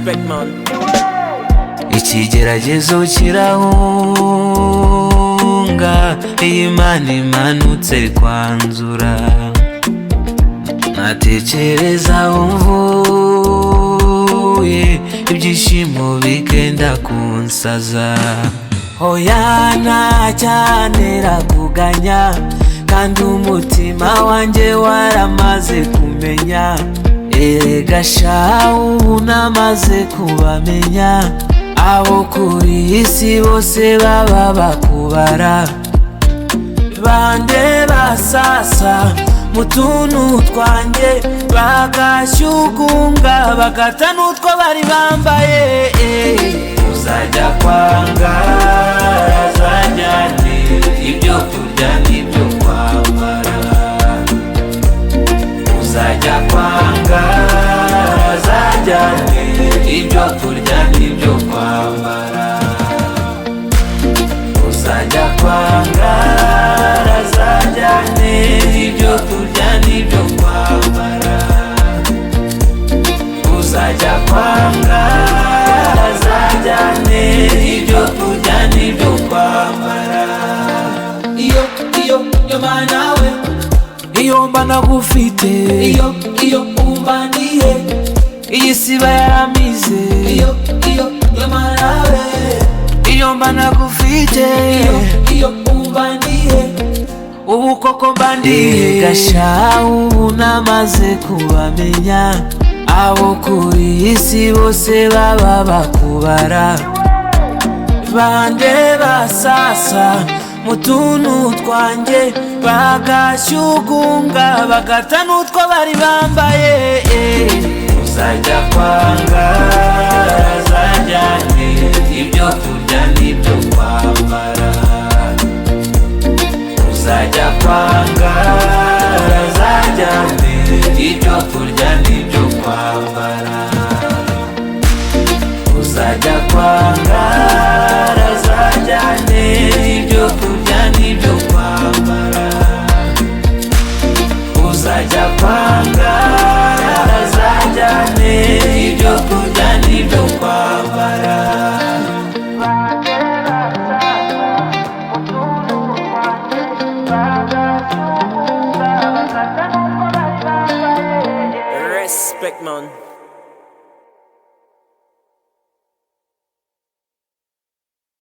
Respect man. Ikigeragezo kirahunga, iyi Imana imanutse kwanzura. Natekereza aho mvuye, ibyishimo bikenda kunsaza. Hoya ntacyantera kuganya, kandi umutima wanjye waramaze kumenya. Erega sha ubu namaze kubamenya, abo kuri iyi si bose baba bakubara. Bande basasa mu tuntu twanjye, bagashyugunga bagata n'utwo bari bambaye. Uzajya kwanga azajyane ibyo kurya n'ibyo kwambara. Uzajya kwanga azajyane ibyo kurya n'ibyo kwambara. Uzajya kwanga azajyane ibyo kurya n'ibyo kwambara. Uzajya kwanga azajyane ibyo kurya n'ibyo kwambara. Iyo mana we, iyo mba nagufite, iyo umbaniye, iyi siba yaramize. iyo mana we, iyo mba nagufite, iyo umbaniye, ubu koko mbandiye. Gasha ubu namaze kubamenya, abo kuri iyi si bose baba bakubara. Bande basasa mu tuntu twanjye, bagashyugunga bagata n'utwo bari bambaye. Uzajya kwanga azajyane ibyo kurya n'ibyo kwambara. Uzajya kwanga azajyane ibyo kurya n'ibyo kwambara. Uzajya kwanga azajyane ibyo kurya n'ibyo kwambara. Uzajya kwanga azajyane ibyo kurya n'ibyo kwambara. respect man.